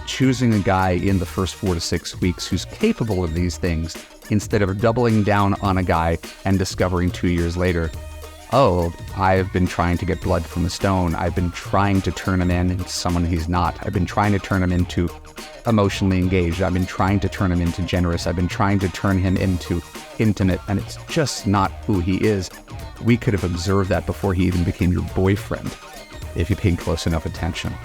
choosing a guy in the first 4 to 6 weeks who's capable of these things instead of doubling down on a guy and discovering 2 years later, oh, I've been trying to get blood from a stone. I've been trying to turn him into someone he's not. I've been trying to turn him into emotionally engaged. I've been trying to turn him into generous. I've been trying to turn him into intimate, and it's just not who he is. We could have observed that before he even became your boyfriend, if you paid close enough attention.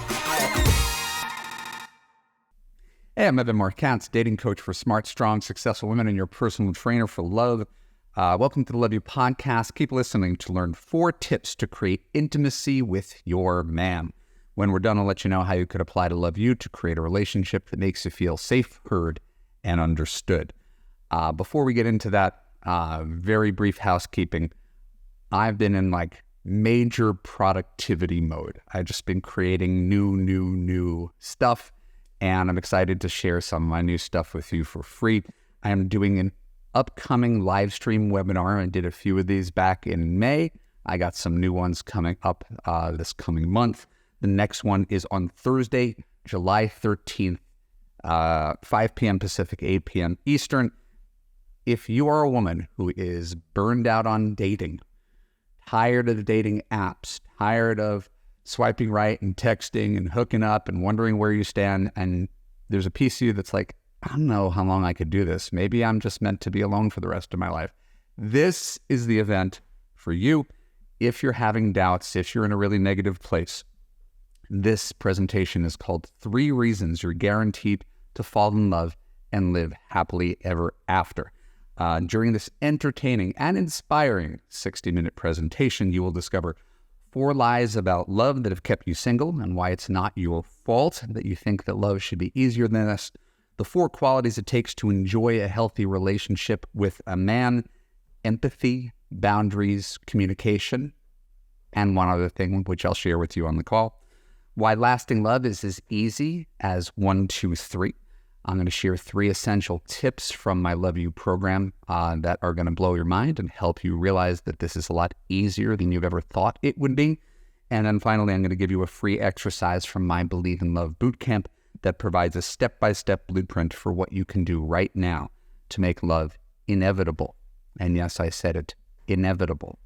Hey, I'm Evan Mark Katz, dating coach for smart, strong, successful women and your personal trainer for love. Welcome to the Love You Podcast. Keep listening to learn 4 tips to create intimacy with your man. When we're done, I'll let you know how you could apply to Love You to create a relationship that makes you feel safe, heard, and understood. Before we get into that, very brief housekeeping. I've been in major productivity mode. I've just been creating new stuff, and I'm excited to share some of my new stuff with you for free. I am doing an upcoming live stream webinar. I did a few of these back in May. I got some new ones coming up this coming month. The next one is on Thursday, July 13th, 5 p.m. Pacific, 8 p.m. Eastern. If you are a woman who is burned out on dating, tired of the dating apps, tired of swiping right and texting and hooking up and wondering where you stand, and there's a piece of you that's like, I don't know how long I could do this. Maybe I'm just meant to be alone for the rest of my life. This is the event for you. If you're having doubts, if you're in a really negative place, this presentation is called 3 Reasons You're Guaranteed to Fall in Love and Live Happily Ever After. During this entertaining and inspiring 60-minute presentation, you will discover 4 lies about love that have kept you single and why it's not your fault that you think that love should be easier than this. The 4 qualities it takes to enjoy a healthy relationship with a man: empathy, boundaries, communication, and one other thing, which I'll share with you on the call. Why lasting love is as easy as 1, 2, 3. I'm going to share 3 essential tips from my Love You program that are going to blow your mind and help you realize that this is a lot easier than you've ever thought it would be. And then finally, I'm going to give you a free exercise from my Believe in Love bootcamp that provides a step-by-step blueprint for what you can do right now to make love inevitable. And yes, I said it, inevitable.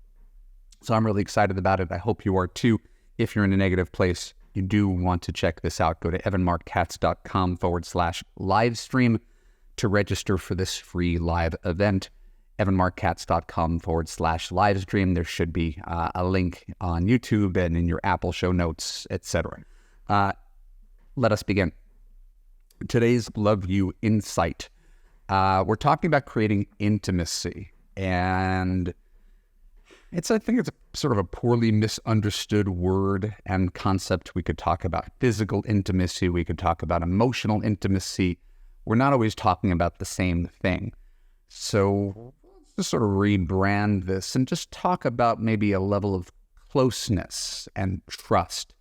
So I'm really excited about it. I hope you are too. If you're in a negative place, you do want to check this out. Go to evanmarkkatz.com/live stream to register for this free live event. evanmarkkatz.com/live stream. There should be a link on YouTube and in your Apple show notes, etc. Let us begin. Today's Love You Insight. We're talking about creating intimacy, and I think it's sort of a poorly misunderstood word and concept. We could talk about physical intimacy. We could talk about emotional intimacy. We're not always talking about the same thing. So let's just sort of rebrand this and just talk about maybe a level of closeness and trust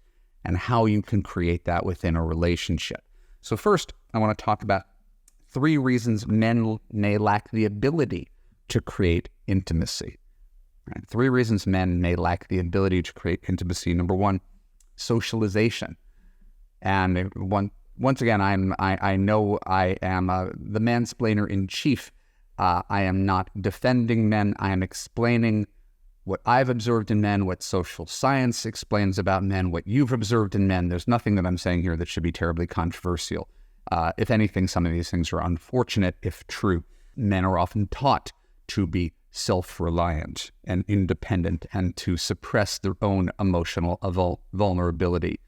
and how you can create that within a relationship. So first, I want to talk about 3 reasons men may lack the ability to create intimacy. Right. 3 reasons men may lack the ability to create intimacy. Number 1, socialization. And once again, I know I am the mansplainer in chief. I am not defending men. I am explaining what I've observed in men, what social science explains about men, what you've observed in men. There's nothing that I'm saying here that should be terribly controversial. If anything, some of these things are unfortunate if true. Men are often taught to be self-reliant and independent and to suppress their own emotional vulnerability,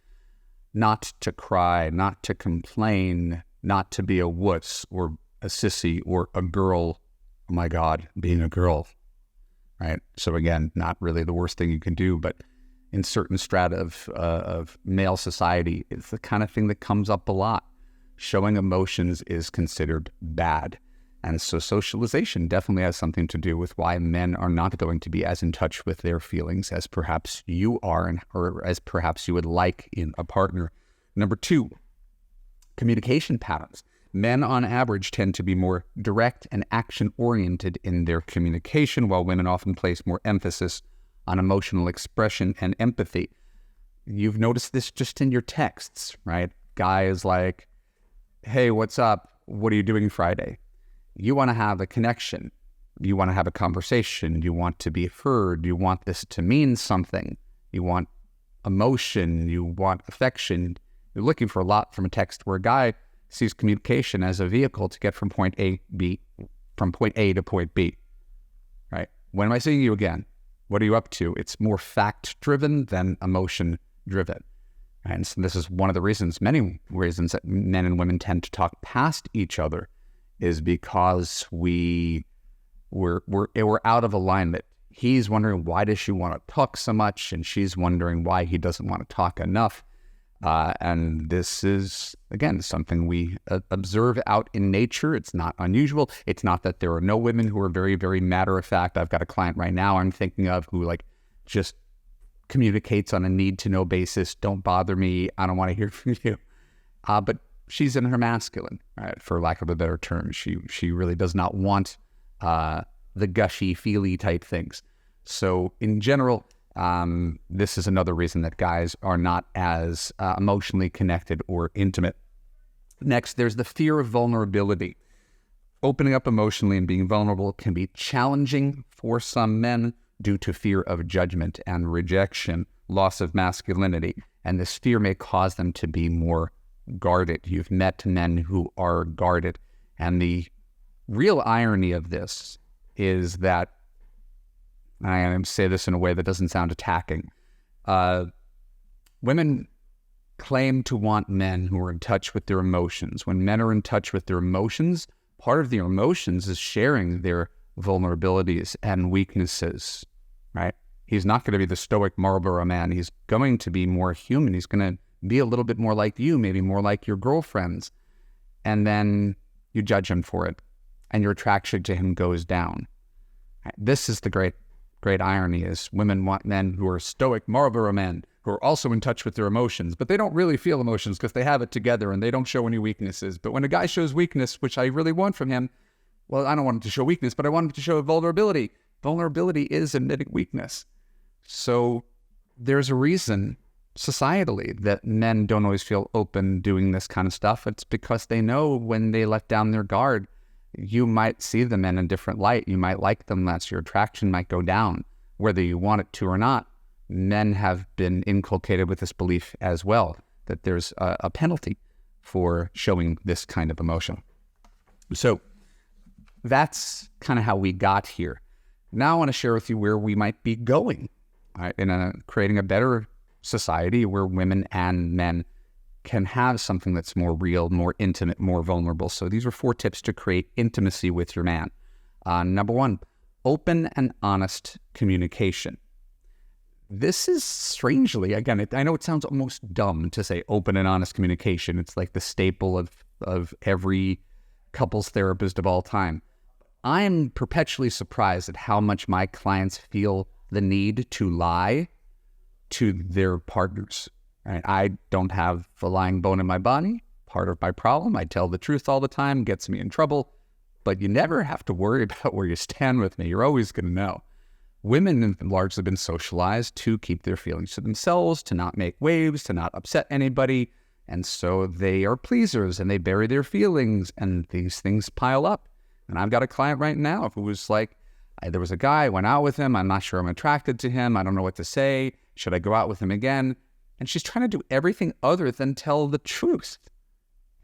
not to cry, not to complain, not to be a wuss or a sissy or a girl. Oh my God, being a girl, right? So again, not really the worst thing you can do, but in certain strata of male society, it's the kind of thing that comes up a lot. Showing emotions is considered bad. And so socialization definitely has something to do with why men are not going to be as in touch with their feelings as perhaps you are, or as perhaps you would like in a partner. Number 2, communication patterns. Men on average tend to be more direct and action-oriented in their communication, while women often place more emphasis on emotional expression and empathy. You've noticed this just in your texts, right? Guys like, hey, what's up? What are you doing Friday? You want to have a connection. You want to have a conversation. You want to be heard. You want this to mean something. You want emotion. You want affection. You're looking for a lot from a text, where a guy sees communication as a vehicle to get from point A to point B, right? When am I seeing you again? What are you up to? It's more fact-driven than emotion-driven. And so this is one of the reasons, many reasons, that men and women tend to talk past each other, is because we're out of alignment. He's wondering, why does she want to talk so much? And she's wondering why he doesn't want to talk enough. And this is, again, something we observe out in nature. It's not unusual. It's not that there are no women who are very, very matter-of-fact. I've got a client right now I'm thinking of who just communicates on a need-to-know basis. Don't bother me. I don't want to hear from you. But she's in her masculine, right? For lack of a better term. She really does not want the gushy, feely type things. So in general, this is another reason that guys are not as emotionally connected or intimate. Next, there's the fear of vulnerability. Opening up emotionally and being vulnerable can be challenging for some men due to fear of judgment and rejection, loss of masculinity, and this fear may cause them to be more guarded. You've met men who are guarded, and the real irony of this is that, I am say this in a way that doesn't sound attacking, women claim to want men who are in touch with their emotions. When men are in touch with their emotions, part of their emotions is sharing their vulnerabilities and weaknesses, right? He's not going to be the stoic Marlboro man. He's going to be more human. He's going to be a little bit more like you, maybe more like your girlfriends. And then you judge him for it, and your attraction to him goes down. This is the great irony, is women want men who are stoic Marlboro men, who are also in touch with their emotions, but they don't really feel emotions because they have it together and they don't show any weaknesses. But when a guy shows weakness, which I really want from him, well, I don't want him to show weakness, but I want him to show vulnerability. Vulnerability is admitting weakness. So there's a reason societally that men don't always feel open doing this kind of stuff. It's because they know when they let down their guard, you might see them in a different light. You might like them less. Your attraction might go down, whether you want it to or not. Men have been inculcated with this belief as well, that there's a penalty for showing this kind of emotion. So that's kind of how we got here. Now I want to share with you where we might be going, right, in creating a better society where women and men can have something that's more real, more intimate, more vulnerable. So these are 4 tips to create intimacy with your man. Number 1, open and honest communication. This is strangely, again, I know it sounds almost dumb to say open and honest communication. It's like the staple of every couples therapist of all time. I'm perpetually surprised at how much my clients feel the need to lie to their partners. Right? I don't have the lying bone in my body. Part of my problem, I tell the truth all the time, gets me in trouble, but you never have to worry about where you stand with me. You're always going to know. Women have largely been socialized to keep their feelings to themselves, to not make waves, to not upset anybody, and so they are pleasers and they bury their feelings, and these things pile up. And I've got a client right now who was like, there was a guy, I went out with him, I'm not sure I'm attracted to him, I don't know what to say, should I go out with him again? And she's trying to do everything other than tell the truth,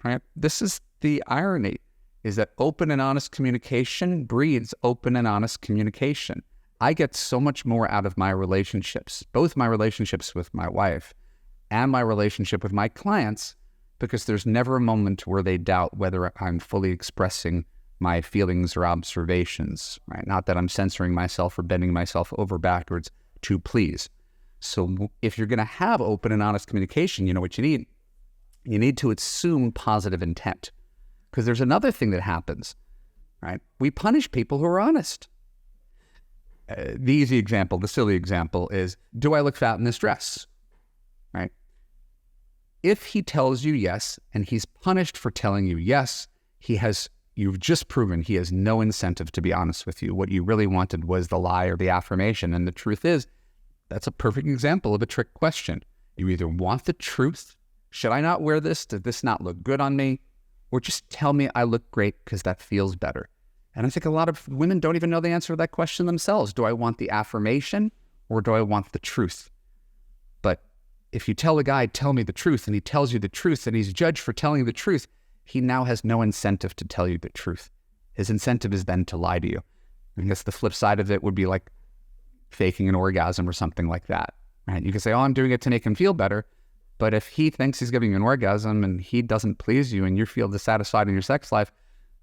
right? This is the irony, is that open and honest communication breeds open and honest communication. I get so much more out of my relationships, both my relationships with my wife and my relationship with my clients, because there's never a moment where they doubt whether I'm fully expressing my feelings or observations, right? Not that I'm censoring myself or bending myself over backwards to please. So if you're going to have open and honest communication, you know what you need? You need to assume positive intent, because there's another thing that happens, right? We punish people who are honest. The easy example, the silly example is, do I look fat in this dress? Right? If he tells you yes, and he's punished for telling you yes, you've just proven he has no incentive to be honest with you. What you really wanted was the lie or the affirmation. And the truth is, that's a perfect example of a trick question. You either want the truth, should I not wear this? Did this not look good on me? or just tell me I look great because that feels better. And I think a lot of women don't even know the answer to that question themselves. Do I want the affirmation or do I want the truth? But if you tell a guy, tell me the truth, and he tells you the truth, and he's judged for telling you the truth, he now has no incentive to tell you the truth. His incentive is then to lie to you. I guess the flip side of it would be like faking an orgasm or something like that, right? You can say, oh, I'm doing it to make him feel better. But if he thinks he's giving you an orgasm and he doesn't please you and you feel dissatisfied in your sex life,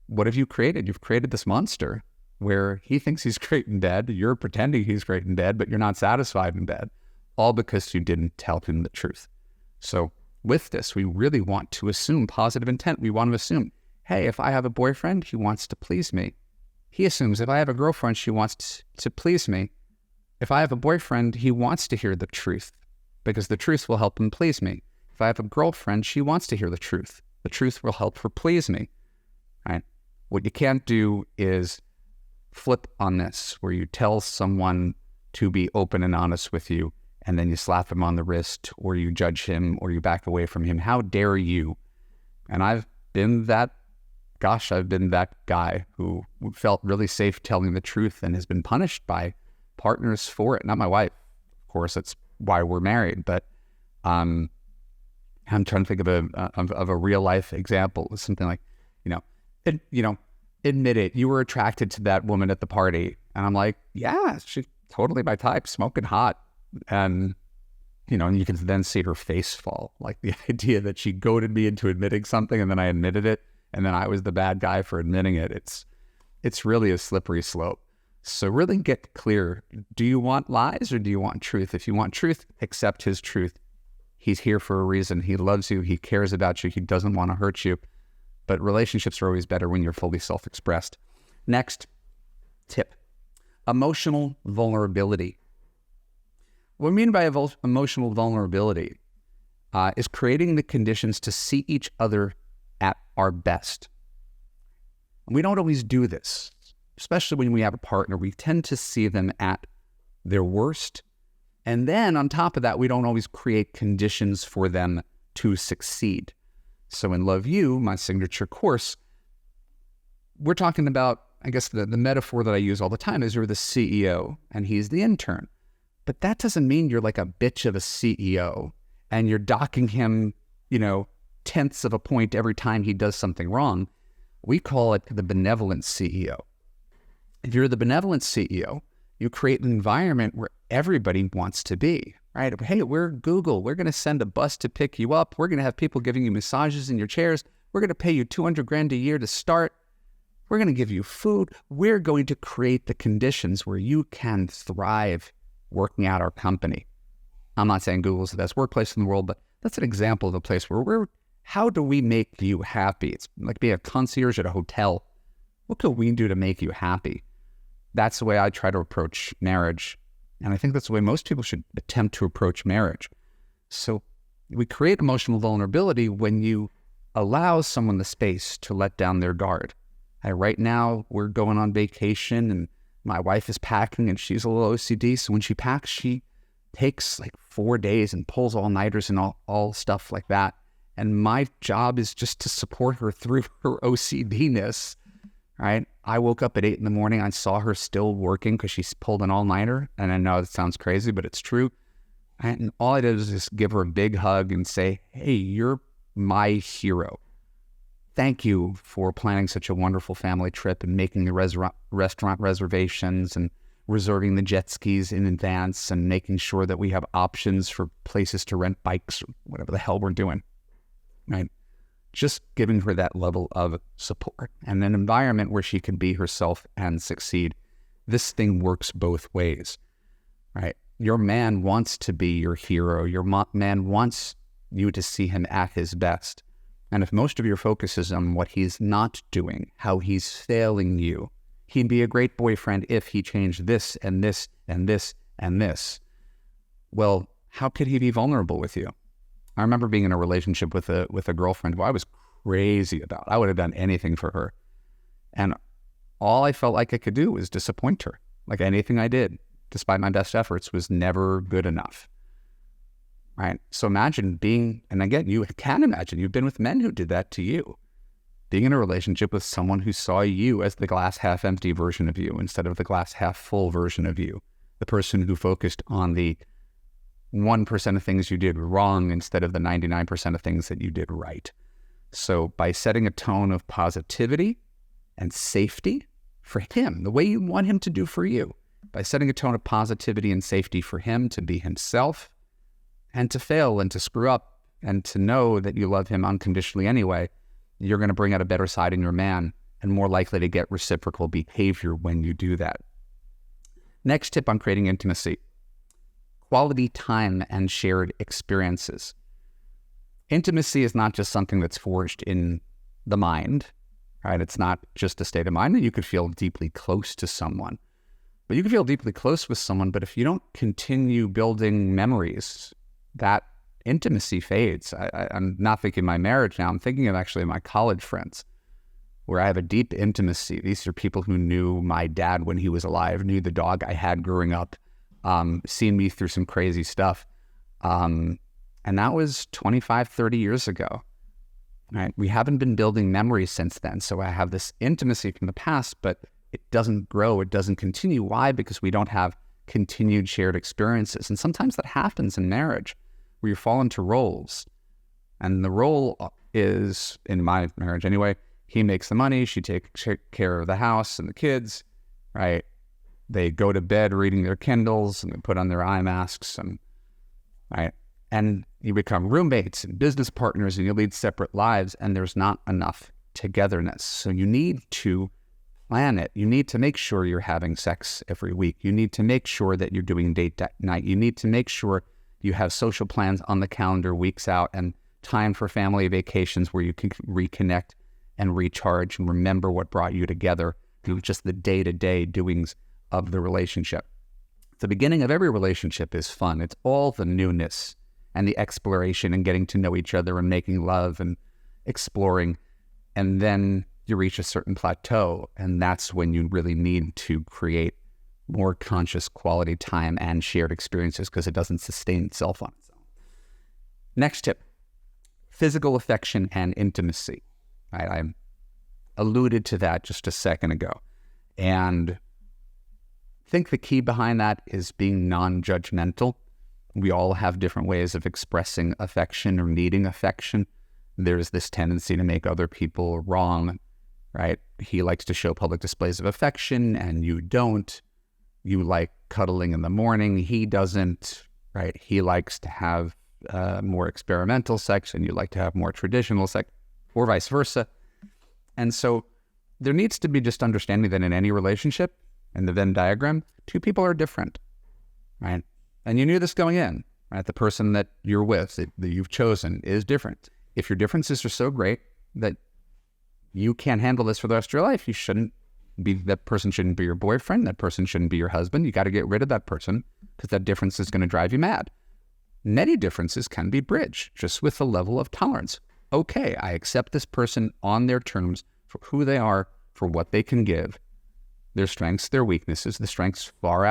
what have you created? You've created this monster where he thinks he's great in bed. You're pretending he's great in bed, but you're not satisfied in bed, all because you didn't tell him the truth. So with this, we really want to assume positive intent. We want to assume, hey, if I have a boyfriend, he wants to please me. He assumes if I have a girlfriend, she wants to please me. If I have a boyfriend, he wants to hear the truth because the truth will help him please me. If I have a girlfriend, she wants to hear the truth. The truth will help her please me, right? What you can't do is flip on this, where you tell someone to be open and honest with you, and then you slap him on the wrist, or you judge him, or you back away from him. How dare you? And I've been that guy who felt really safe telling the truth and has been punished by partners for it. Not my wife, of course, that's why we're married, but I'm trying to think of a real life example. It's something like, admit it, you were attracted to that woman at the party. And I'm like, yeah, she's totally my type, smoking hot. And, and you can then see her face fall. Like the idea that she goaded me into admitting something and then I admitted it. And then I was the bad guy for admitting it. It's really a slippery slope. So really get clear. Do you want lies or do you want truth? If you want truth, accept his truth. He's here for a reason. He loves you. He cares about you. He doesn't want to hurt you. But relationships are always better when you're fully self-expressed. Next tip, emotional vulnerability. What we mean by emotional vulnerability is creating the conditions to see each other at our best. And we don't always do this, especially when we have a partner. We tend to see them at their worst. And then on top of that, we don't always create conditions for them to succeed. So in Love You, my signature course, we're talking about, I guess the metaphor that I use all the time is you're the CEO and he's the intern. But that doesn't mean you're like a bitch of a CEO and you're docking him, tenths of a point every time he does something wrong. We call it the benevolent CEO. If you're the benevolent CEO, you create an environment where everybody wants to be, right? Hey, we're Google. We're going to send a bus to pick you up. We're going to have people giving you massages in your chairs. We're going to pay you $200,000 a year to start. We're going to give you food. We're going to create the conditions where you can thrive working at our company. I'm not saying Google's the best workplace in the world, but that's an example of a place where how do we make you happy? It's like being a concierge at a hotel. What can we do to make you happy? That's the way I try to approach marriage. And I think that's the way most people should attempt to approach marriage. So we create emotional vulnerability when you allow someone the space to let down their guard. Right now, we're going on vacation and my wife is packing and she's a little OCD. So when she packs, she takes like 4 days and pulls all-nighters and all stuff like that. And my job is just to support her through her OCD-ness, right? I woke up at 8 a.m. I saw her still working because she's pulled an all-nighter. And I know it sounds crazy, but it's true. And all I did was just give her a big hug and say, hey, you're my hero. Thank you for planning such a wonderful family trip and making the restaurant reservations and reserving the jet skis in advance and making sure that we have options for places to rent bikes or whatever the hell we're doing, right? Just giving her that level of support and an environment where she can be herself and succeed. This thing works both ways, right? Your man wants to be your hero. Your man wants you to see him at his best. And if most of your focus is on what he's not doing, how he's failing you, he'd be a great boyfriend if he changed this and this and this and this. Well, how could he be vulnerable with you? I remember being in a relationship with a girlfriend who I was crazy about. I would have done anything for her. And all I felt like I could do was disappoint her. Like anything I did, despite my best efforts, was never good enough. Right? So imagine and again, you can imagine, you've been with men who did that to you. being in a relationship with someone who saw you as the glass half empty version of you instead of the glass half full version of you, the person who focused on the 1% of things you did wrong instead of the 99% of things that you did right. So by setting a tone of positivity and safety for him, the way you want him to do for you, by setting a tone of positivity and safety for him to be himself and to fail and to screw up and to know that you love him unconditionally anyway, you're going to bring out a better side in your man and more likely to get reciprocal behavior when you do that. Next tip on creating intimacy: quality time and shared experiences. Intimacy is not just something that's forged in the mind, right? It's not just a state of mind that you could feel deeply close to someone. But you can feel deeply close with someone, but if you don't continue building memories, that intimacy fades. I'm not thinking my marriage now. I'm thinking of actually my college friends, where I have a deep intimacy. These are people who knew my dad when he was alive, knew the dog I had growing up, seen me through some crazy stuff. And that was 25, 30 years ago. Right? We haven't been building memories since then. So I have this intimacy from the past, but it doesn't grow. It doesn't continue. Why? Because we don't have continued shared experiences. And sometimes that happens in marriage, where you fall into roles. And the role is, in my marriage anyway, he makes the money, she takes care of the house and the kids, right? They go to bed reading their Kindles and they put on their eye masks, and right? And you become roommates and business partners and you lead separate lives, and there's not enough togetherness. So you need to plan it. You need to make sure you're having sex every week. You need to make sure that you're doing date night. You need to make sure you have social plans on the calendar weeks out and time for family vacations where you can reconnect and recharge and remember what brought you together through just the day-to-day doings of the relationship. The beginning of every relationship is fun. It's all the newness and the exploration and getting to know each other and making love and exploring. And then you reach a certain plateau, and that's when you really need to create more conscious quality time and shared experiences, because it doesn't sustain itself on its own. Next tip: physical affection and intimacy. I alluded to that just a second ago. And I think the key behind that is being non-judgmental. We all have different ways of expressing affection or needing affection. There's this tendency to make other people wrong, right? He likes to show public displays of affection and you don't. You like cuddling in the morning, he doesn't, right? He likes to have more experimental sex and you like to have more traditional sex, or vice versa. And so there needs to be just understanding that in any relationship, in the Venn diagram, two people are different, right? And you knew this going in, right? The person that you're with, that you've chosen, is different. If your differences are so great that you can't handle this for the rest of your life, that person shouldn't be your boyfriend, that person shouldn't be your husband. You got to get rid of that person because that difference is going to drive you mad. Many differences can be bridged just with a level of tolerance. Okay, I accept this person on their terms for who they are, for what they can give, their strengths, their weaknesses. The strengths far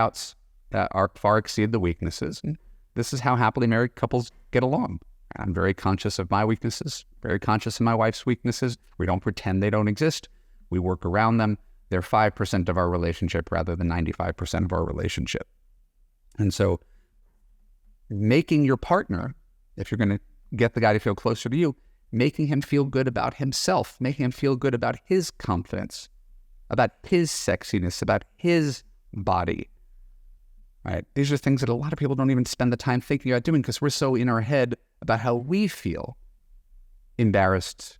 exceed the weaknesses. And this is how happily married couples get along. I'm very conscious of my weaknesses, very conscious of my wife's weaknesses. We don't pretend they don't exist. We work around them. They're 5% of our relationship rather than 95% of our relationship. And so making your partner, if you're going to get the guy to feel closer to you, making him feel good about himself, making him feel good about his confidence, about his sexiness, about his body, right? These are things that a lot of people don't even spend the time thinking about doing because we're so in our head about how we feel embarrassed,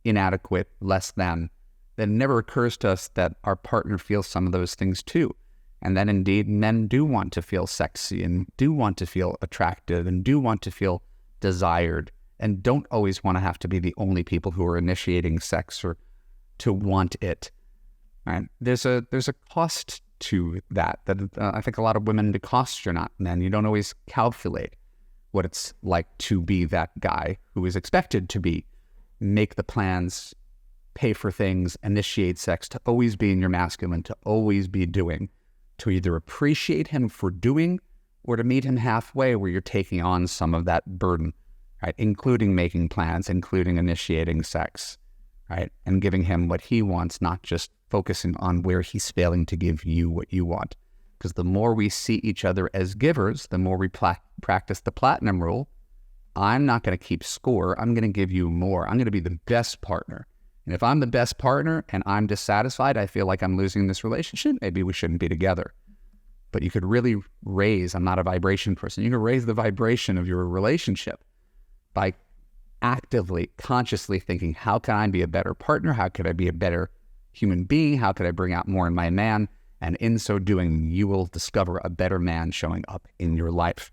inadequate, less than, that it never occurs to us that our partner feels some of those things too. And that indeed men do want to feel sexy and do want to feel attractive and do want to feel desired and don't always want to have to be the only people who are initiating sex or to want it. Right? There's a cost to that I think a lot of women, because you're not men, you don't always calculate what it's like to be that guy who is expected to make the plans, pay for things, initiate sex, to always be in your masculine, to always be doing, to either appreciate him for doing or to meet him halfway where you're taking on some of that burden, right? Including making plans, including initiating sex, right? And giving him what he wants, not just focusing on where he's failing to give you what you want. Because the more we see each other as givers, the more we practice the platinum rule. I'm not going to keep score. I'm going to give you more. I'm going to be the best partner. And if I'm the best partner and I'm dissatisfied, I feel like I'm losing this relationship, maybe we shouldn't be together. But you could really raise, I'm not a vibration person, you can raise the vibration of your relationship by actively, consciously thinking, how can I be a better partner? How could I be a better human being? How could I bring out more in my man? And in so doing, you will discover a better man showing up in your life.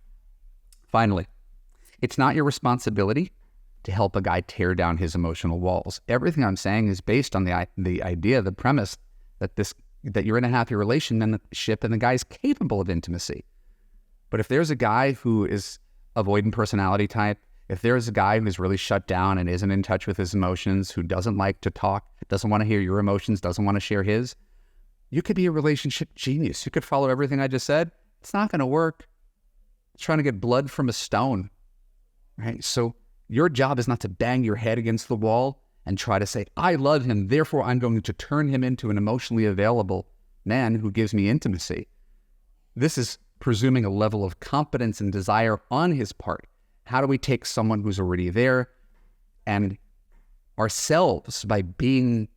Finally, it's not your responsibility to help a guy tear down his emotional walls. Everything I'm saying is based on the idea, the premise that you're in a happy relationship and the guy's capable of intimacy. But if there's a guy who is avoidant personality type, if there's a guy who's really shut down and isn't in touch with his emotions, who doesn't like to talk, doesn't want to hear your emotions, doesn't want to share his, you could be a relationship genius. You could follow everything I just said. It's not going to work. It's trying to get blood from a stone, right? So your job is not to bang your head against the wall and try to say, I love him, therefore I'm going to turn him into an emotionally available man who gives me intimacy. This is presuming a level of competence and desire on his part. How do we take someone who's already there and ourselves, by being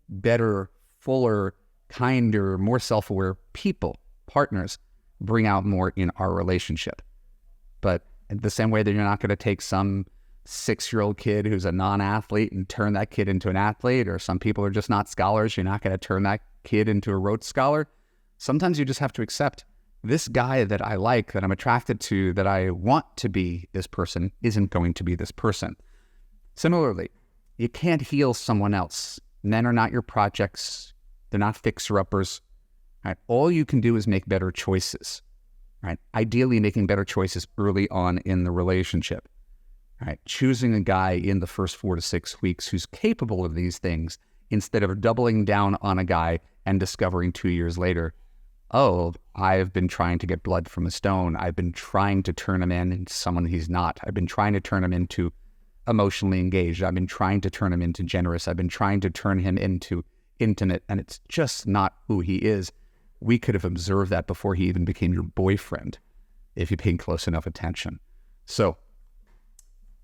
better, fuller, kinder, more self-aware people, partners, bring out more in our relationship? But the same way that you're not going to take some 6-year-old kid who's a non-athlete and turn that kid into an athlete, or some people are just not scholars, you're not going to turn that kid into a Rhodes Scholar. Sometimes you just have to accept this guy that I like, that I'm attracted to, that I want to be this person, isn't going to be this person. Similarly, you can't heal someone else. Men are not your projects. They're not fixer-uppers. Right? All you can do is make better choices. Right? Ideally, making better choices early on in the relationship. Right? Choosing a guy in the first 4 to 6 weeks who's capable of these things, instead of doubling down on a guy and discovering 2 years later, oh, I've been trying to get blood from a stone. I've been trying to turn him into someone he's not. I've been trying to turn him into emotionally engaged. I've been trying to turn him into generous. I've been trying to turn him into intimate, and it's just not who he is. We could have observed that before he even became your boyfriend, if you paid close enough attention. So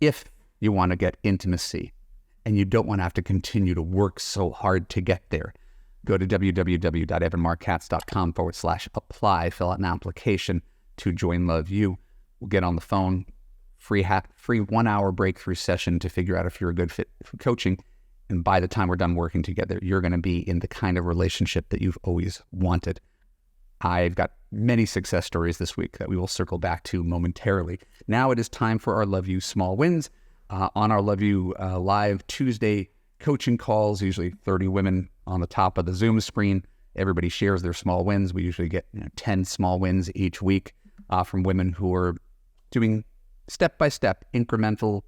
if you want to get intimacy and you don't want to have to continue to work so hard to get there, go to www.evanmarckatz.com/apply, fill out an application to join Love U. We'll get on the phone, free 1-hour breakthrough session to figure out if you're a good fit for coaching. And by the time we're done working together, you're going to be in the kind of relationship that you've always wanted. I've got many success stories this week that we will circle back to momentarily. Now it is time for our Love U Small Wins. On our Love U live Tuesday coaching calls, usually 30 women on the top of the Zoom screen. Everybody shares their small wins. We usually get 10 small wins each week from women who are doing step-by-step incremental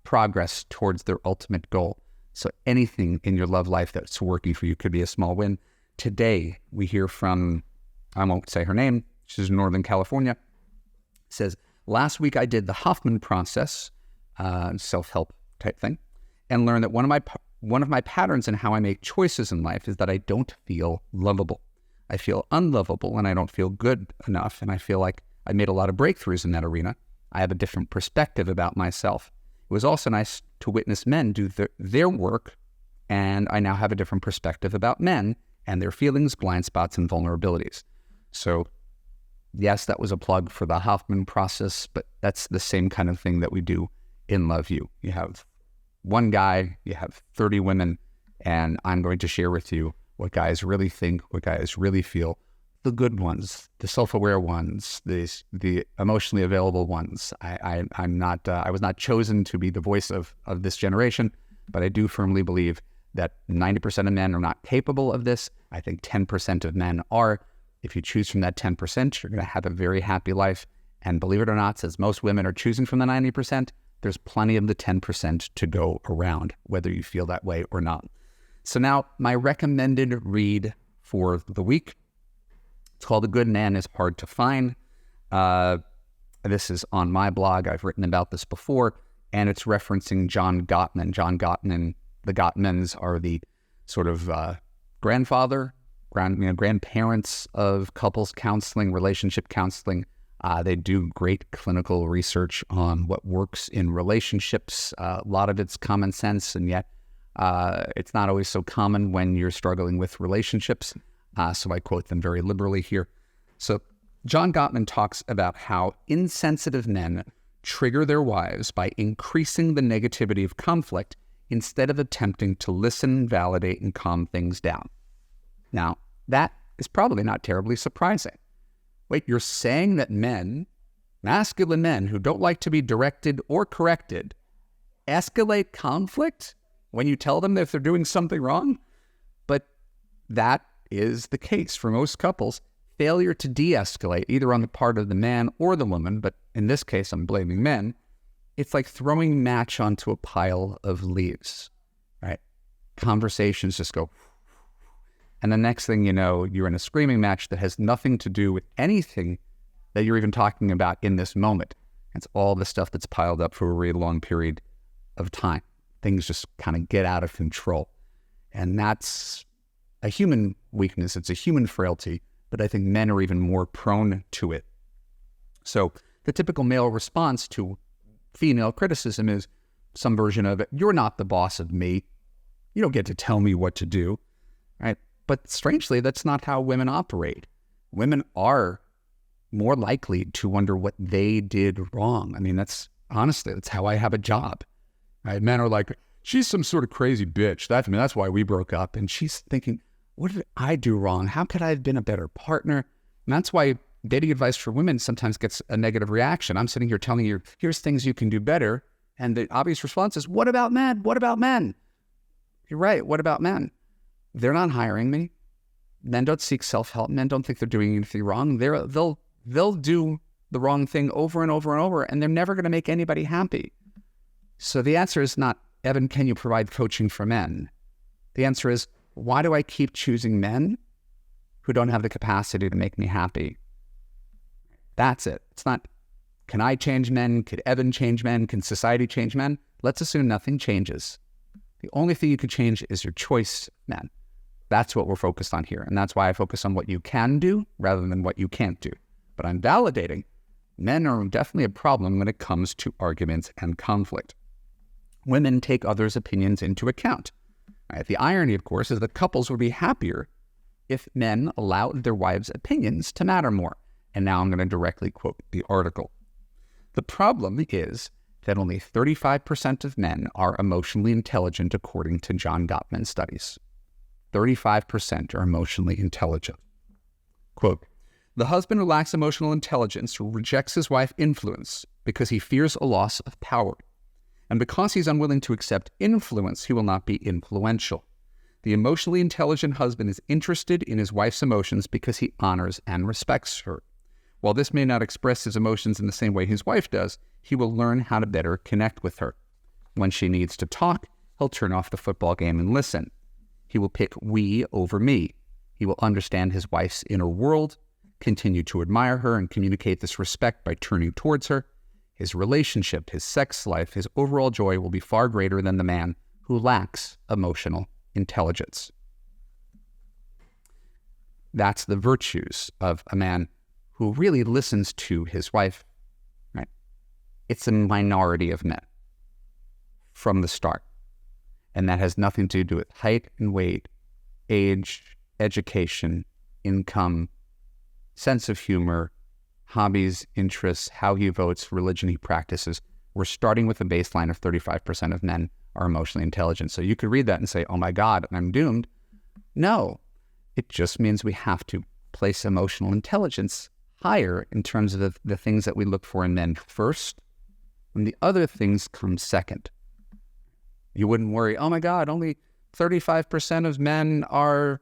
progress towards their ultimate goal. So anything in your love life that's working for you could be a small win. Today, we hear from, I won't say her name, she's in Northern California, says, last week I did the Hoffman process, self-help type thing, and learned that one of my patterns in how I make choices in life is that I don't feel lovable. I feel unlovable and I don't feel good enough, and I feel like I made a lot of breakthroughs in that arena. I have a different perspective about myself. It was also nice to witness men do their work, and I now have a different perspective about men and their feelings, blind spots, and vulnerabilities. So yes, that was a plug for the Hoffman process, but that's the same kind of thing that we do in Love U. You have one guy, you have 30 women, and I'm going to share with you what guys really think, what guys really feel, the good ones, the self-aware ones, the emotionally available ones. I was not chosen to be the voice of this generation, but I do firmly believe that 90% of men are not capable of this. I think 10% of men are. If you choose from that 10%, you're going to have a very happy life. And believe it or not, since most women are choosing from the 90%, there's plenty of the 10% to go around, whether you feel that way or not. So now, my recommended read for the week, it's called A Good Man is Hard to Find. This is on my blog. I've written about this before, and it's referencing John Gottman. John Gottman The Gottmans are the sort of grandparents of couples counseling, relationship counseling. They do great clinical research on what works in relationships. A lot of it's common sense, and yet it's not always so common when you're struggling with relationships. So I quote them very liberally here. So John Gottman talks about how insensitive men trigger their wives by increasing the negativity of conflict instead of attempting to listen, validate, and calm things down. Now, that is probably not terribly surprising. Wait, you're saying that men, masculine men who don't like to be directed or corrected, escalate conflict when you tell them that they're doing something wrong? But that is the case for most couples. Failure to de-escalate, either on the part of the man or the woman, but in this case, I'm blaming men. It's like throwing match onto a pile of leaves, right? Conversations just go, and the next thing you know, you're in a screaming match that has nothing to do with anything that you're even talking about in this moment. It's all the stuff that's piled up for a really long period of time. Things just kind of get out of control. And that's a human weakness. It's a human frailty, but I think men are even more prone to it. So the typical male response to female criticism is some version of it. You're not the boss of me. You don't get to tell me what to do, right? But strangely, that's not how women operate. Women are more likely to wonder what they did wrong. I mean, that's how I have a job, right? Men are like, she's some sort of crazy bitch. That's why we broke up. And she's thinking, what did I do wrong? How could I have been a better partner? And that's why dating advice for women sometimes gets a negative reaction. I'm sitting here telling you, here's things you can do better. And the obvious response is, what about men? What about men? You're right. What about men? They're not hiring me. Men don't seek self-help. Men don't think they're doing anything wrong. They'll do the wrong thing over and over and over, and they're never going to make anybody happy. So the answer is not, Evan, can you provide coaching for men? The answer is, why do I keep choosing men who don't have the capacity to make me happy? That's it. It's not, can I change men? Could Evan change men? Can society change men? Let's assume nothing changes. The only thing you could change is your choice, men. That's what we're focused on here. And that's why I focus on what you can do rather than what you can't do. But I'm validating men are definitely a problem when it comes to arguments and conflict. Women take others' opinions into account. Right? The irony, of course, is that couples would be happier if men allowed their wives' opinions to matter more. And now I'm going to directly quote the article. The problem is that only 35% of men are emotionally intelligent, according to John Gottman studies. 35% are emotionally intelligent. Quote, the husband who lacks emotional intelligence rejects his wife's influence because he fears a loss of power. And because he's unwilling to accept influence, he will not be influential. The emotionally intelligent husband is interested in his wife's emotions because he honors and respects her. While this may not express his emotions in the same way his wife does, he will learn how to better connect with her. When she needs to talk, he'll turn off the football game and listen. He will pick we over me. He will understand his wife's inner world, continue to admire her, and communicate this respect by turning towards her. His relationship, his sex life, his overall joy will be far greater than the man who lacks emotional intelligence. That's the virtues of a man who really listens to his wife, right? It's a minority of men from the start. And that has nothing to do with height and weight, age, education, income, sense of humor, hobbies, interests, how he votes, religion he practices. We're starting with a baseline of 35% of men are emotionally intelligent. So you could read that and say, oh my God, I'm doomed. No, it just means we have to place emotional intelligence higher in terms of the things that we look for in men first, and the other things come second. You wouldn't worry, oh my God, only 35% of men are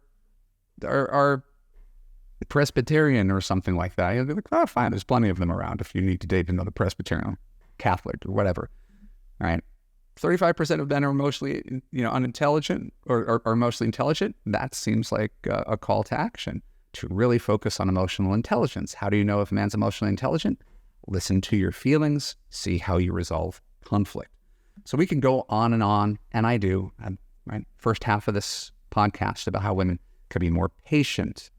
Presbyterian or something like that. You'd be like, oh, fine, there's plenty of them around if you need to date another Presbyterian, Catholic, or whatever. All right. 35% of men are emotionally, unintelligent or emotionally intelligent. That seems like a call to action to really focus on emotional intelligence. How do you know if a man's emotionally intelligent? Listen to your feelings, see how you resolve conflict. So we can go on, and I do. right? First half of this podcast about how women could be more patient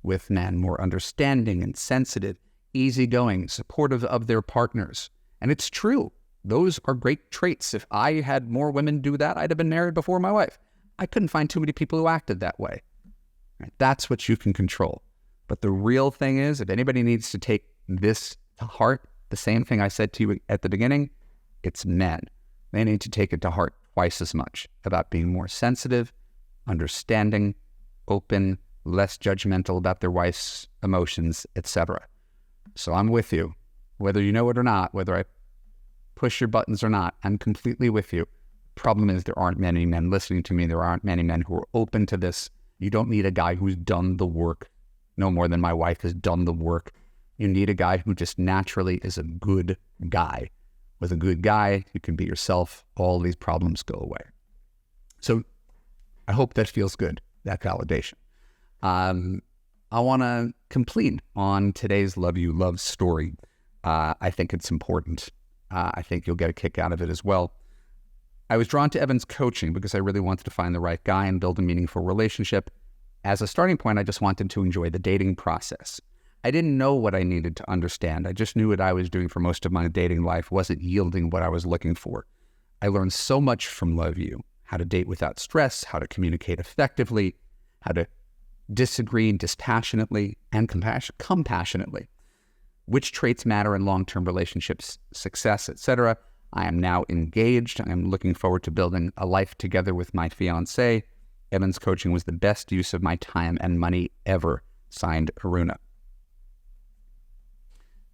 with men, more understanding and sensitive, easygoing, supportive of their partners. And it's true. Those are great traits. If I had more women do that, I'd have been married before my wife. I couldn't find too many people who acted that way. Right? That's what you can control. But the real thing is, if anybody needs to take this to heart, the same thing I said to you at the beginning, it's men. They need to take it to heart twice as much about being more sensitive, understanding, open, less judgmental about their wife's emotions, etc. So I'm with you. Whether you know it or not, whether I push your buttons or not, I'm completely with you. Problem is, there aren't many men listening to me. There aren't many men who are open to this. You don't need a guy who's done the work, no more than my wife has done the work. You need a guy who just naturally is a good guy. With a good guy, you can be yourself. All these problems go away. So I hope that feels good, that validation. I want to complete on today's Love You Love story. I think it's important. I think you'll get a kick out of it as well. I was drawn to Evan's coaching because I really wanted to find the right guy and build a meaningful relationship. As a starting point, I just wanted to enjoy the dating process. I didn't know what I needed to understand. I just knew what I was doing for most of my dating life wasn't yielding what I was looking for. I learned so much from Love You: how to date without stress, how to communicate effectively, how to disagree dispassionately and compassionately, which traits matter in long-term relationships, success, etc. I am now engaged. I am looking forward to building a life together with my fiancé. Evan's coaching was the best use of my time and money ever. Signed, Aruna.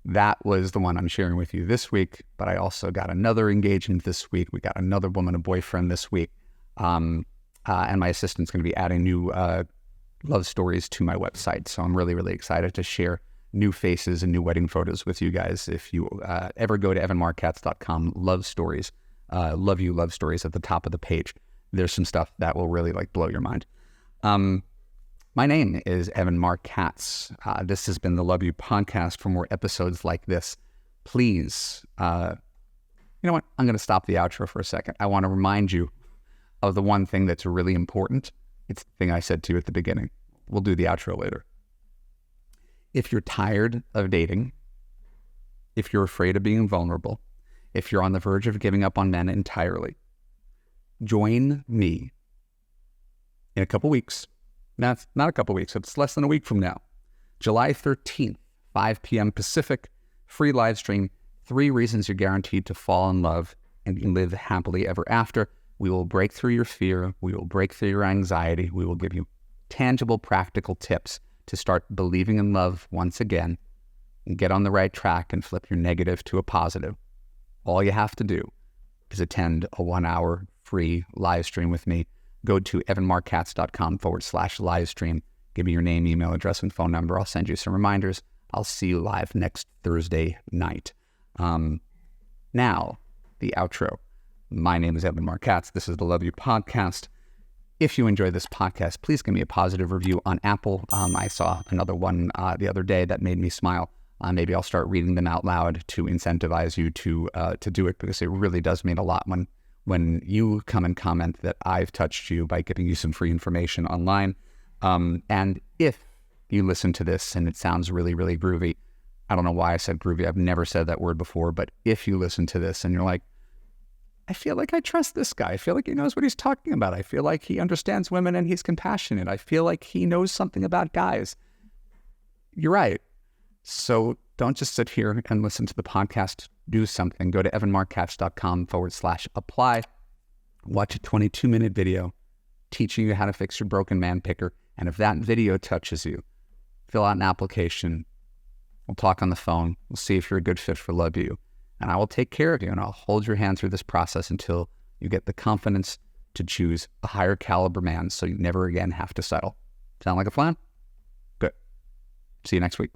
That was the one I'm sharing with you this week, but I also got another engagement this week. We got another woman, a boyfriend this week. And my assistant's going to be adding new love stories to my website. So I'm really, really excited to share new faces and new wedding photos with you guys. If you ever go to evanmarkatz.com, love stories, Love You Love Stories at the top of the page. There's some stuff that will really blow your mind. My name is Evan Mark Katz. This has been the Love You Podcast. For more episodes like this, please, you know what? I'm going to stop the outro for a second. I want to remind you of the one thing that's really important. It's the thing I said to you at the beginning. We'll do the outro later. If you're tired of dating, if you're afraid of being vulnerable, if you're on the verge of giving up on men entirely, join me in a couple weeks. That's not a couple weeks. It's less than a week from now. July 13th, 5 p.m. Pacific, free live stream, 3 reasons you're guaranteed to fall in love and live happily ever after. We will break through your fear. We will break through your anxiety. We will give you tangible, practical tips to start believing in love once again and get on the right track and flip your negative to a positive. All you have to do is attend a 1-hour free live stream with me. Go to evanmarkatz.com/live stream. Give me your name, email address, and phone number. I'll send you some reminders. I'll see you live next Thursday night. Now, the outro. My name is Evan Mark Katz. This is the Love You Podcast. If you enjoy this podcast, please give me a positive review on Apple. I saw another one the other day that made me smile. Maybe I'll start reading them out loud to incentivize you to do it, because it really does mean a lot when you come and comment that I've touched you by giving you some free information online. And if you listen to this and it sounds really, really groovy, I don't know why I said groovy. I've never said that word before, but if you listen to this and you're like, I feel like I trust this guy. I feel like he knows what he's talking about. I feel like he understands women and he's compassionate. I feel like he knows something about guys. You're right. So don't just sit here and listen to the podcast. Do something. Go to evanmarkatz.com/apply. Watch a 22-minute video teaching you how to fix your broken man picker. And if that video touches you, fill out an application. We'll talk on the phone. We'll see if you're a good fit for Love You. And I will take care of you, and I'll hold your hand through this process until you get the confidence to choose a higher caliber man so you never again have to settle. Sound like a plan? Good. See you next week.